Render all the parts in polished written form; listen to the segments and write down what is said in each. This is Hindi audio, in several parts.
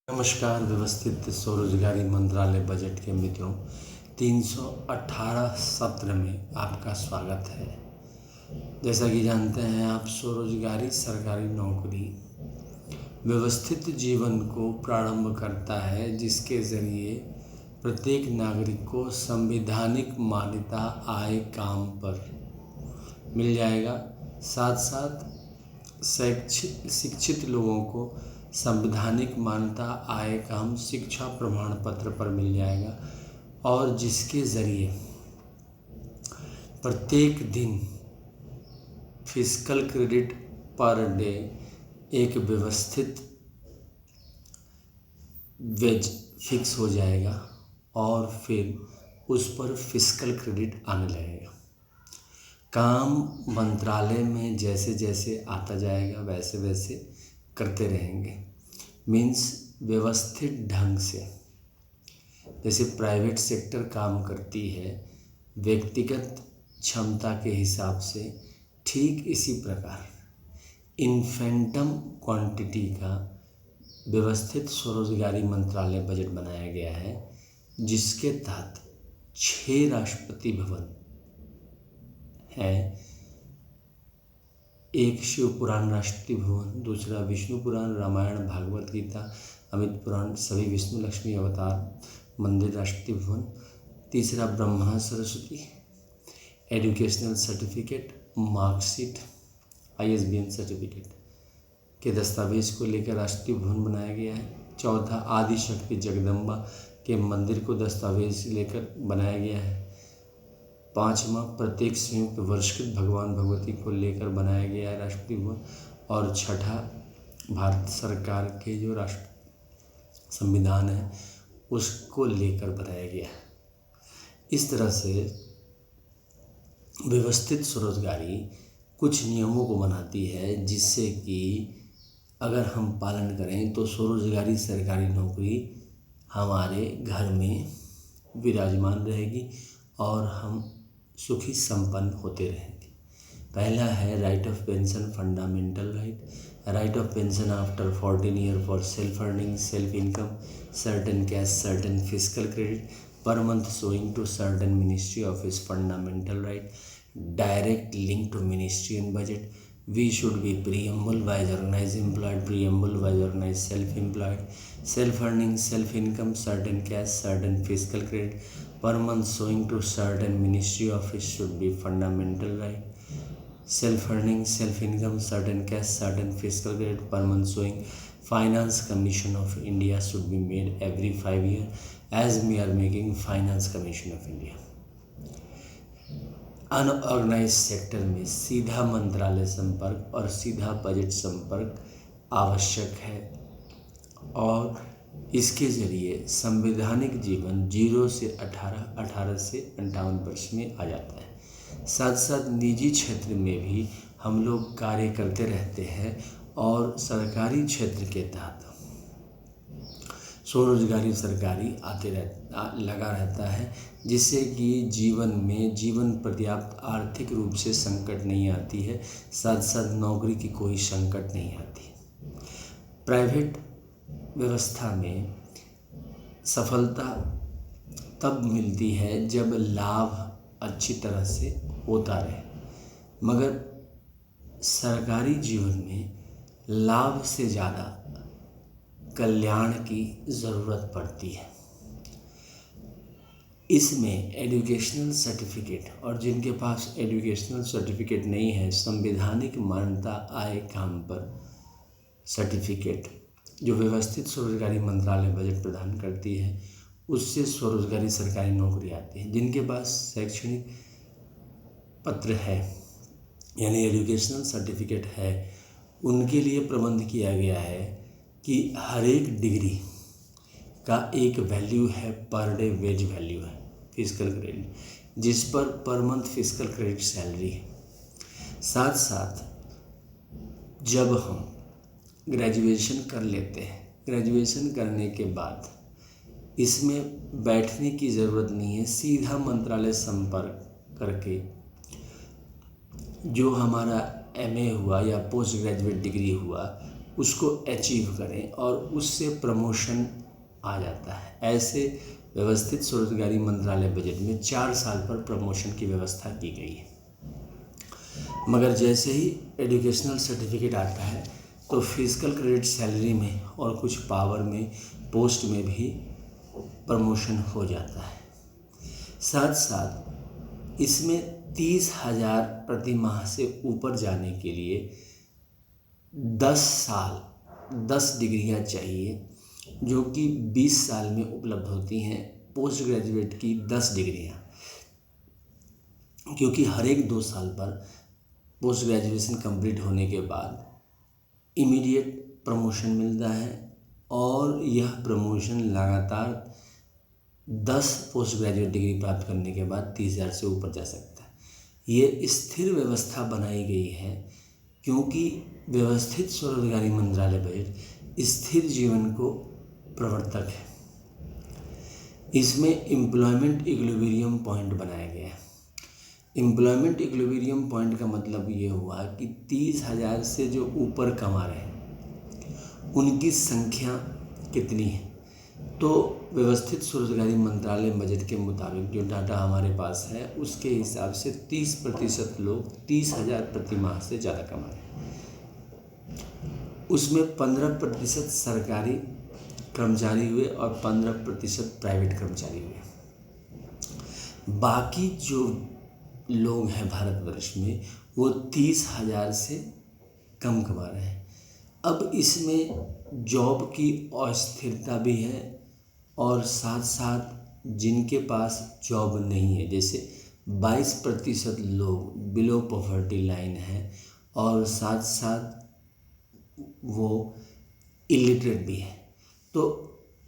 नमस्कार। व्यवस्थित स्वरोजगारी मंत्रालय बजट के मित्रों, 318 सत्र में आपका स्वागत है। जैसा कि जानते हैं आप, स्वरोजगारी सरकारी नौकरी व्यवस्थित जीवन को प्रारंभ करता है, जिसके ज़रिए प्रत्येक नागरिक को संवैधानिक मान्यता आय काम पर मिल जाएगा। साथ साथ शिक्षित लोगों को संवैधानिक मान्यता आय काम शिक्षा प्रमाण पत्र पर मिल जाएगा, और जिसके ज़रिए प्रत्येक दिन फिस्कल क्रेडिट पर डे एक व्यवस्थित वेज फिक्स हो जाएगा और फिर उस पर फिस्कल क्रेडिट आने लगेगा। काम मंत्रालय में जैसे जैसे आता जाएगा वैसे वैसे करते रहेंगे। मीन्स व्यवस्थित ढंग से, जैसे प्राइवेट सेक्टर काम करती है व्यक्तिगत क्षमता के हिसाब से, ठीक इसी प्रकार इन्फेंटम क्वांटिटी का व्यवस्थित स्वरोजगारी मंत्रालय बजट बनाया गया है, जिसके तहत 6 राष्ट्रपति भवन है। एक शिव पुराण राष्ट्रपति भवन, दूसरा विष्णु पुराण, रामायण, भागवत गीता, अमित पुराण, सभी विष्णु लक्ष्मी अवतार मंदिर राष्ट्रपति भवन, तीसरा Brahma Saraswati, educational certificate, marksheet, ISBN certificate के दस्तावेज को लेकर राष्ट्रपति भवन बनाया गया है। चौथा, आदि शक्ति जगदम्बा के मंदिर को दस्तावेज लेकर बनाया गया है। पाँचवा, प्रत्येक संयुक्त वर्षकृत भगवान भगवती को लेकर बनाया गया है राष्ट्रपति भवन। और छठा, भारत सरकार के जो राष्ट्र संविधान है उसको लेकर बनाया गया है। इस तरह से व्यवस्थित स्वरोजगारी कुछ नियमों को बनाती है, जिससे कि अगर हम पालन करें तो स्वरोजगारी सरकारी नौकरी हमारे घर में विराजमान रहेगी और हम सुखी संपन्न होते रहेंगे। पहला है right of pension, fundamental right of pension after 14 year for self earning, self income, certain cash, certain fiscal credit per month showing to certain ministry office, fundamental right, direct link to ministry and budget. We should be preamble wise organized employed, preamble wise organized self-employed, self-earning, self-income, certain cash, certain fiscal credit per month showing to certain ministry office should be fundamental right. Self-earning, self-income, certain cash, certain fiscal credit per month showing Finance Commission of India should be made every 5 years, as we are making Finance Commission of India. Unorganised sector में सीधा मंत्रालय संपर्क और सीधा बजट संपर्क आवश्यक है, और इसके ज़रिए संवैधानिक जीवन 0 से 18, 18 से 58 वर्ष में आ जाता है। साथ साथ निजी क्षेत्र में भी हम लोग कार्य करते रहते हैं, और सरकारी क्षेत्र के तहत स्वरोजगारी सरकारी लगा रहता है, जिससे कि जीवन पर्याप्त आर्थिक रूप से संकट नहीं आती है, साथ साथ नौकरी की कोई संकट नहीं आती। प्राइवेट व्यवस्था में सफलता तब मिलती है जब लाभ अच्छी तरह से होता रहे, मगर सरकारी जीवन में लाभ से ज़्यादा कल्याण की ज़रूरत पड़ती है। इसमें एजुकेशनल सर्टिफिकेट, और जिनके पास एजुकेशनल सर्टिफिकेट नहीं है, संवैधानिक मान्यता आय काम पर सर्टिफिकेट जो व्यवस्थित स्वरोजगारी मंत्रालय बजट प्रदान करती है, उससे स्वरोजगारी सरकारी नौकरी आती है। जिनके पास शैक्षणिक पत्र है यानी एजुकेशनल सर्टिफिकेट है, उनके लिए प्रबंध किया गया है कि हर एक डिग्री का एक वैल्यू है, पर डे वेज वैल्यू है, फिस्कल क्रेडिट, जिस per month fiscal credit salary है। साथ साथ जब हम ग्रेजुएशन कर लेते हैं, ग्रेजुएशन करने के बाद इसमें बैठने की ज़रूरत नहीं है, सीधा मंत्रालय संपर्क करके जो हमारा MA हुआ या पोस्ट ग्रेजुएट डिग्री हुआ उसको अचीव करें और उससे प्रमोशन आ जाता है। ऐसे व्यवस्थित स्वरोजगारी मंत्रालय बजट में 4 साल पर प्रमोशन की व्यवस्था की गई है। मगर जैसे ही एजुकेशनल सर्टिफिकेट आता है तो फिजिकल क्रेडिट सैलरी में और कुछ पावर में पोस्ट में भी प्रमोशन हो जाता है। साथ साथ इसमें 30,000 प्रति माह से ऊपर जाने के लिए 10 साल 10 डिग्रियां चाहिए, जो कि 20 साल में उपलब्ध होती हैं पोस्ट ग्रेजुएट की 10 डिग्रियां, क्योंकि हर एक 2 साल पर पोस्ट ग्रेजुएशन कंप्लीट होने के बाद इमीडिएट प्रमोशन मिलता है और यह प्रमोशन लगातार 10 पोस्ट ग्रेजुएट डिग्री प्राप्त करने के बाद 30,000 से ऊपर जा सकता है। ये स्थिर व्यवस्था बनाई गई है क्योंकि व्यवस्थित स्वरोजगारी मंत्रालय बजट स्थिर जीवन को प्रवर्तक है। इसमें एम्प्लॉयमेंट इक्विलिब्रियम पॉइंट बनाया गया है। एम्प्लॉयमेंट इक्विलिब्रियम पॉइंट का मतलब ये हुआ कि 30,000 से जो ऊपर कमा रहे हैं उनकी संख्या कितनी है। तो व्यवस्थित स्वरोजगारी मंत्रालय बजट के मुताबिक जो डाटा हमारे पास है उसके हिसाब से 30% लोग 30,000 प्रति माह से ज़्यादा कमा रहे हैं। उसमें 15% सरकारी कर्मचारी हुए और 15% प्राइवेट कर्मचारी हुए। बाकी जो लोग हैं भारतवर्ष में वो 30,000 से कम कमा रहे हैं। अब इसमें जॉब की अस्थिरता भी है और साथ साथ जिनके पास जॉब नहीं है, जैसे 22% लोग बिलो पॉवर्टी लाइन है और साथ साथ वो इलिटरेट भी है। तो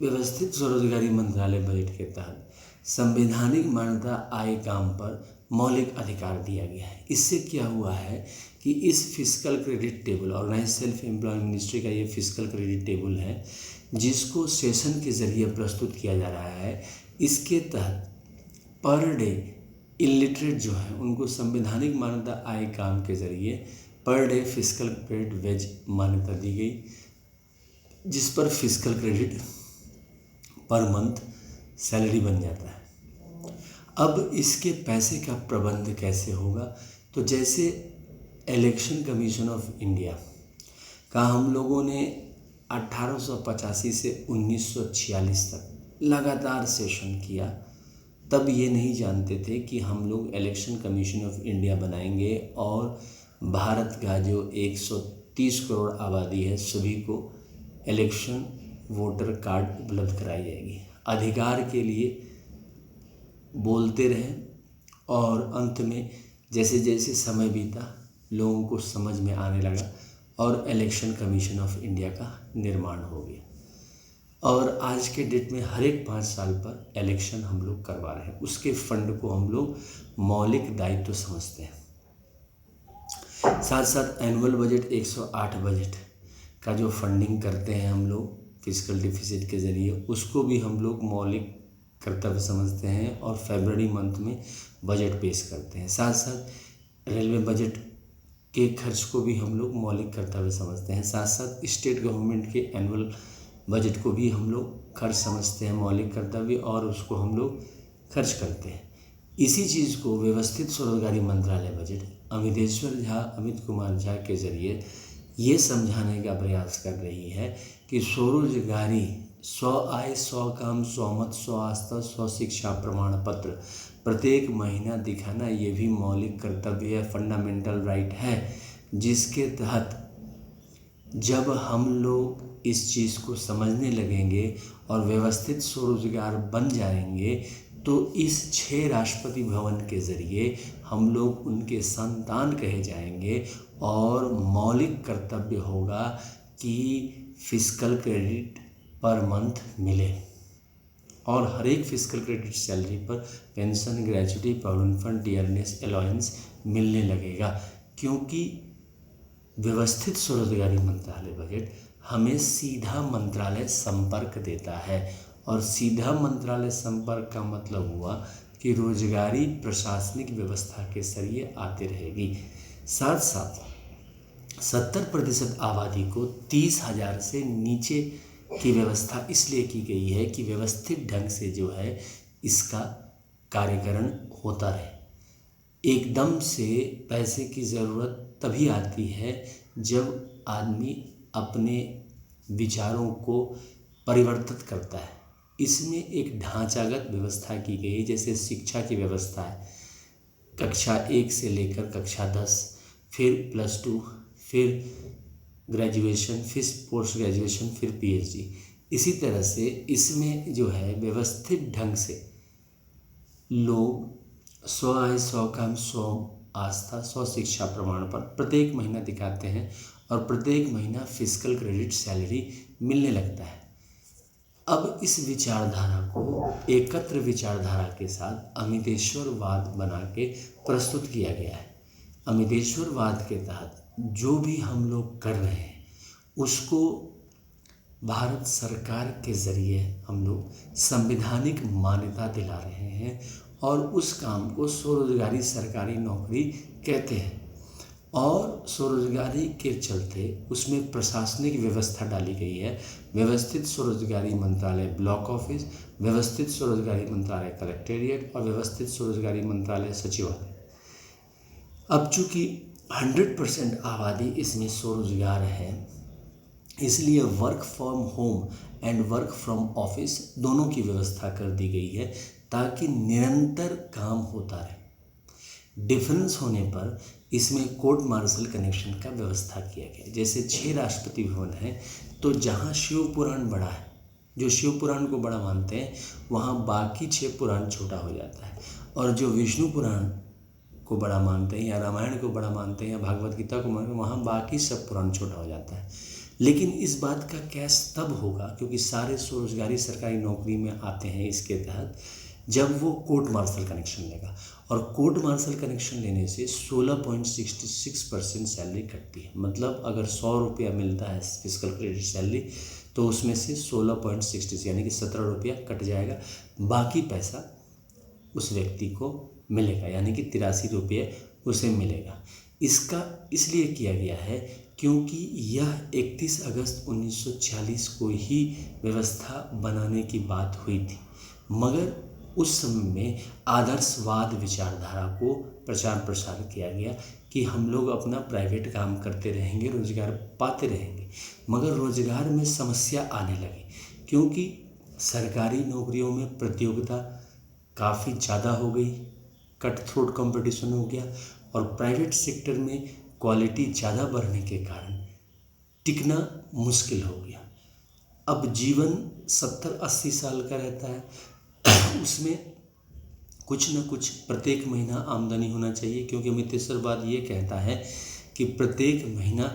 व्यवस्थित स्वरोजगारी मंत्रालय बजट के तहत संवैधानिक मान्यता आय काम पर मौलिक अधिकार दिया गया है। इससे क्या हुआ है कि इस fiscal credit table, organised self employment ministry का ये फिस्कल क्रेडिट टेबल है जिसको सेशन के ज़रिए प्रस्तुत किया जा रहा है। इसके तहत पर डे इलिटरेट जो है उनको संवैधानिक मान्यता आय काम के ज़रिए per day fiscal credit veg मान्यता दी गई, जिस पर fiscal credit per month salary बन जाता है। अब इसके पैसे का प्रबंध कैसे होगा, तो जैसे इलेक्शन कमीशन ऑफ इंडिया का हम लोगों ने 1885 से 1946 तक लगातार सेशन किया, तब ये नहीं जानते थे कि हम लोग इलेक्शन कमीशन ऑफ इंडिया बनाएंगे और भारत का जो 130 करोड़ आबादी है सभी को इलेक्शन वोटर कार्ड उपलब्ध कराई जाएगी। अधिकार के लिए बोलते रहे और अंत में जैसे जैसे समय बीता लोगों को समझ में आने लगा और इलेक्शन कमीशन ऑफ इंडिया का निर्माण हो गया। और आज के डेट में हर एक 5 साल पर इलेक्शन हम लोग करवा रहे हैं। उसके फंड को हम लोग मौलिक दायित्व समझते हैं। साथ साथ एनुअल बजट 108 बजट का जो फंडिंग करते हैं हम लोग फिजिकल डिफिसिट के ज़रिए, उसको भी हम लोग मौलिक कर्तव्य समझते हैं और फरवरी मंथ में बजट पेश करते हैं। साथ साथ रेलवे बजट के खर्च को भी हम लोग मौलिक कर्तव्य समझते हैं। साथ साथ स्टेट गवर्नमेंट के एनुअल बजट को भी हम लोग खर्च समझते हैं, मौलिक कर्तव्य, और उसको हम लोग खर्च करते हैं। इसी चीज़ को व्यवस्थित स्वरोजगारी मंत्रालय बजट अमित कुमार झा के ज़रिए ये समझाने का प्रयास कर रही है कि स्वरोजगारी 100 आय 100 काम 100 मत 100 आस्था 100 शिक्षा प्रमाण पत्र प्रत्येक महीना दिखाना ये भी मौलिक कर्तव्य है, फंडामेंटल राइट है, जिसके तहत जब हम लोग इस चीज़ को समझने लगेंगे और व्यवस्थित स्वरोजगार बन जाएंगे तो इस 6 राष्ट्रपति भवन के ज़रिए हम लोग उनके संतान कहे जाएंगे और मौलिक कर्तव्य होगा कि फिजिकल क्रेडिट पर मंथ मिले और हर एक फिजिकल क्रेडिट सैलरी पर pension, gratuity, provident fund, dearness allowance मिलने लगेगा। क्योंकि व्यवस्थित स्वरोजगारी मंत्रालय बजट हमें सीधा मंत्रालय संपर्क देता है और सीधा मंत्रालय संपर्क का मतलब हुआ कि रोजगारी प्रशासनिक व्यवस्था के जरिए आते रहेगी। साथ साथ 70% आबादी को 30,000 से नीचे की व्यवस्था इसलिए की गई है कि व्यवस्थित ढंग से जो है इसका कार्यकरण होता रहे। एकदम से पैसे की ज़रूरत तभी आती है जब आदमी अपने विचारों को परिवर्तित करता है। इसमें एक ढांचागत व्यवस्था की गई, जैसे शिक्षा की व्यवस्था है, कक्षा 1 से लेकर कक्षा 10, फिर +2, फिर ग्रेजुएशन, फिर पोस्ट ग्रेजुएशन, फिर PhD। इसी तरह से इसमें जो है व्यवस्थित ढंग से लोग 100 आय 100 काम 100 आस्था 100 शिक्षा प्रमाण पर प्रत्येक महीना दिखाते हैं और प्रत्येक महीना फिजिकल क्रेडिट सैलरी मिलने लगता है। अब इस विचारधारा को एकत्र विचारधारा के साथ अमितेश्वरवाद बना के प्रस्तुत किया गया है। अमितेश्वरवाद के तहत जो भी हम लोग कर रहे हैं उसको भारत सरकार के ज़रिए हम लोग संवैधानिक मान्यता दिला रहे हैं और उस काम को स्वरोजगारी सरकारी नौकरी कहते हैं। और स्वरोजगारी के चलते उसमें प्रशासनिक व्यवस्था डाली गई है। व्यवस्थित स्वरोजगारी मंत्रालय ब्लॉक ऑफिस, व्यवस्थित स्वरोजगारी मंत्रालय कलेक्टेरिएट और व्यवस्थित स्वरोजगारी मंत्रालय सचिवालय। अब चूँकि 100% आबादी इसमें स्वरोजगार है, इसलिए work from home and work from office दोनों की व्यवस्था कर दी गई है ताकि निरंतर काम होता रहे। डिफरेंस होने पर इसमें कोर्ट मार्शल कनेक्शन का व्यवस्था किया गया। जैसे 6 राष्ट्रपति भवन है, तो जहाँ शिव पुराण बड़ा है, जो शिव पुराण को बड़ा मानते हैं, वहाँ बाकी 6 पुराण छोटा हो जाता है, और जो विष्णु पुराण को बड़ा मानते हैं या रामायण को बड़ा मानते हैं या भागवत गीता को मानते हैं, वहाँ बाकी सब पुराण छोटा हो जाता है। लेकिन इस बात का कैश तब होगा क्योंकि सारे स्वरोजगारी सरकारी नौकरी में आते हैं इसके तहत, जब वो कोर्ट मार्शल कनेक्शन लेगा। और कोर्ट मार्शल कनेक्शन लेने से 16.66% सैलरी कटती है। मतलब अगर 100 रुपया मिलता है फिजिकल क्रेडिट सैलरी, तो उसमें से 16.66 यानी कि 17 रुपया कट जाएगा, बाकी पैसा उस व्यक्ति को मिलेगा, यानी कि 83 रुपये उसे मिलेगा। इसका इसलिए किया गया है क्योंकि यह 31 अगस्त 1940 को ही व्यवस्था बनाने की बात हुई थी, मगर उस समय में आदर्शवाद विचारधारा को प्रचार प्रसार किया गया कि हम लोग अपना प्राइवेट काम करते रहेंगे, रोजगार पाते रहेंगे। मगर रोजगार में समस्या आने लगी क्योंकि सरकारी नौकरियों में प्रतियोगिता काफ़ी ज़्यादा हो गई, कट थ्रोट कंपटीशन हो गया, और प्राइवेट सेक्टर में क्वालिटी ज़्यादा बढ़ने के कारण टिकना मुश्किल हो गया। अब जीवन 70-80 साल का रहता है, उसमें कुछ न कुछ प्रत्येक महीना आमदनी होना चाहिए, क्योंकि अमितेश्वरवाद ये कहता है कि प्रत्येक महीना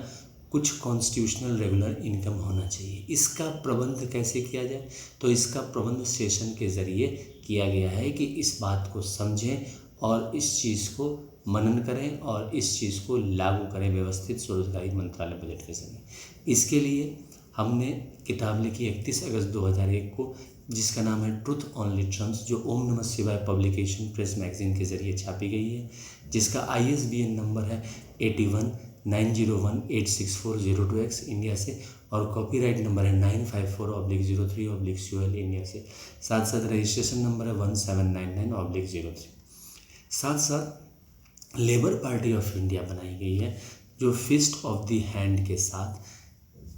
कुछ कॉन्स्टिट्यूशनल रेगुलर इनकम होना चाहिए। इसका प्रबंध कैसे किया जाए, तो इसका प्रबंध सेशन के ज़रिए किया गया है कि इस बात को समझें और इस चीज़ को मनन करें और इस चीज़ को लागू करें व्यवस्थित स्वरोजगारी मंत्रालय बजट के ज़रिए। इसके लिए हमने किताब लिखी 31 अगस्त 2001 को, जिसका नाम है ट्रुथ ऑन लिटरम्स, जो ओम नमः शिवाय पब्लिकेशन प्रेस मैगजीन के ज़रिए छापी गई है, जिसका ISBN नंबर है 8190186402X इंडिया से, और कॉपीराइट नंबर है 954/03/COL इंडिया से। साथ साथ रजिस्ट्रेशन नंबर है 1799/03। साथ साथ लेबर पार्टी ऑफ इंडिया बनाई गई है, जो फिस्ट ऑफ द हैंड के साथ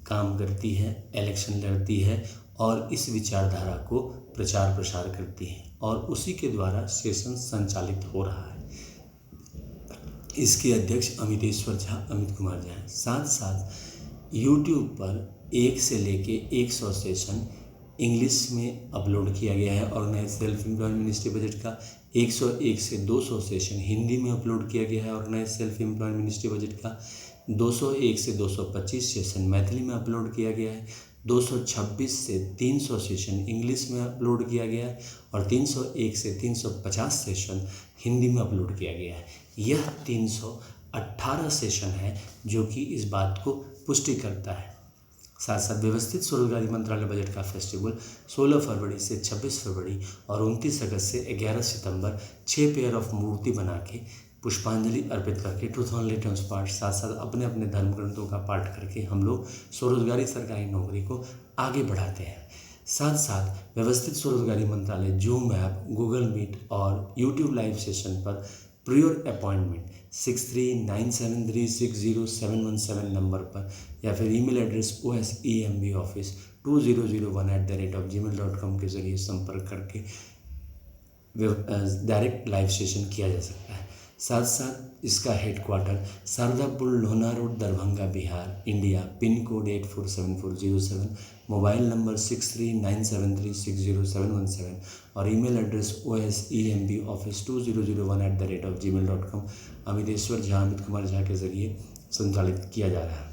काम करती है, इलेक्शन लड़ती है और इस विचारधारा को प्रचार प्रसार करती है, और उसी के द्वारा सेशन संचालित हो रहा है। इसके अध्यक्ष अमित कुमार झा हैं। साथ साथ यूट्यूब पर 1 से लेके 100 सेशन इंग्लिश में अपलोड किया गया है। Organised self employment ministry budget का 101 से 200 सेशन हिंदी में अपलोड किया गया है। Organised self employment ministry budget का 201 से 225 सेशन मैथिली में अपलोड किया गया है। 226 से 300 सेशन इंग्लिश में अपलोड किया गया है और 301 से 350 सेशन हिंदी में अपलोड किया गया है। यह 318 सेशन है जो कि इस बात को पुष्टि करता है। साथ साथ व्यवस्थित स्वरोजगारी मंत्रालय बजट का फेस्टिवल 16 फरवरी से 26 फरवरी और 29 अगस्त से 11 सितंबर 6 पेयर ऑफ मूर्ति बना के पुष्पांजलि अर्पित करके ट्रूथ ओनली टर्म्स पाठ, साथ साथ अपने अपने धर्म ग्रंथों का पाठ करके हम लोग स्वरोजगारी सरकारी नौकरी को आगे बढ़ाते हैं। साथ साथ व्यवस्थित स्वरोजगारी मंत्रालय जूम ऐप, गूगल मीट और यूट्यूब लाइव सेशन पर प्रियोर अपॉइंटमेंट 6397360717 नंबर पर या फिर ईमेल एड्रेस osemboffice2001@gmail.com के जरिए संपर्क करके डायरेक्ट लाइव सेशन किया जा सकता है। साथ साथ इसका headquarter Shardapur Lohna road, Darbhanga, Bihar, India, pin code 847407, mobile number 6397360717 और email address osemboffice2001@gmail.com Amiteshwar Jha, Amit Kumar Jha के ज़रिए संचालित किया जा रहा है।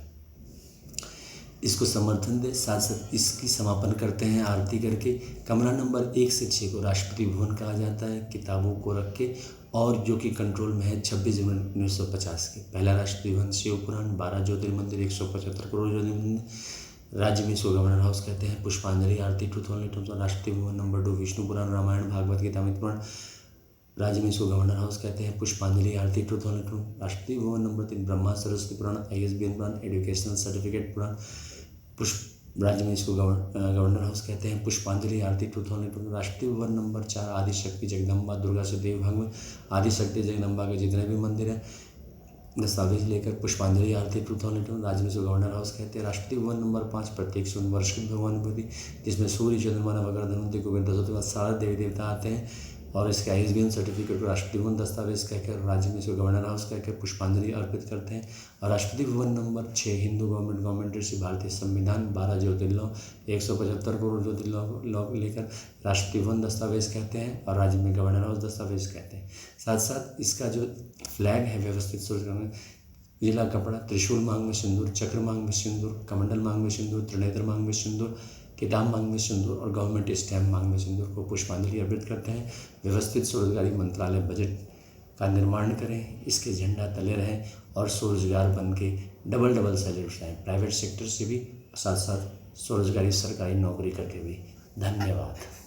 इसको समर्थन दे। साथ साथ इसकी समापन करते हैं आरती करके। कमरा नंबर 1 से 6 को राष्ट्रपति भवन कहा जाता है, किताबों को रख के, और जो कि कंट्रोल में है 26 जनवरी 1950 के। पहला राष्ट्रपति भवन शिव पुराण, 12 ज्योतिर्मंदिर, 175 करोड़ ज्योतिर्मंदिर। राज्य में इसको गवर्नर हाउस कहते हैं। पुष्पांजलि आरती ट्रूथ ओनली टर्म्स और राष्ट्रपति भवन नंबर 2 विष्णु पुराण, रामायण, भागवत गीता, अमित पुराण। राज्य में इसको गवर्नर हाउस कहते हैं। पुष्पांजलि आरती truth only terms Rashtrapati Bhavan number 3 Brahma Saraswati पुराण, ISBN पुराण, एजुकेशनल सर्टिफिकेट पुराण। राज्य में इसको गवर्नर हाउस कहते हैं। पुष्पांजलि आरती truth only terms Rashtrapati Bhavan number 4 Adishakti Jagdamba Durga सदेव भाग में आदिशक्ति जगदम्बा के जितने भी मंदिर हैं दस्तावेज लेकर पुष्पांजलि आरती ट्रूथ ओनली टर्म्स राज्य में इसको गवर्नर हाउस कहते हैं। राष्ट्रपति भवन नंबर 5 प्रत्येक 100 वर्ष की भगवानुभूति, जिसमें सूर्य, चंद्रमा, नवग्रह, धनवंतरि, कुबेर, दशरथ सारे देवी देवता आते हैं। और इसके ISBN सर्टिफिकेट को राष्ट्रपति भवन दस्तावेज कहकर राज्य में इसको गवर्नर हाउस कहकर पुष्पांजलि अर्पित करते हैं। और राष्ट्रपति भवन नंबर 6 हिंदू गवर्नमेंट ऋषि भारतीय संविधान, 12 ज्योतिर्लिंग, 175 करोड़ ज्योतिर्लिंग लेकर राष्ट्रपति भवन दस्तावेज कहते हैं और राज्य में गवर्नर हाउस दस्तावेज कहते हैं। साथ साथ इसका जो फ्लैग है व्यवस्थित स्वरोजगार जिला कपड़ा, त्रिशूल मांग में सिंदूर, चक्र मांग में सिंदूर, कमंडल मांग में सिंदूर, त्रिनेत्र मांग में सिंदूर, किताब मांग में सिंदूर और गवर्नमेंट स्टैम्प मांग में सिंदूर को पुष्पांजलि अर्पित करते हैं। व्यवस्थित स्वरोजगारी मंत्रालय बजट का निर्माण करें, इसके झंडा तले रहें और स्वरोजगार बन के डबल सैलरी उठाएं, प्राइवेट सेक्टर से भी, साथ साथ स्वरोजगारी सरकारी नौकरी करके भी। धन्यवाद।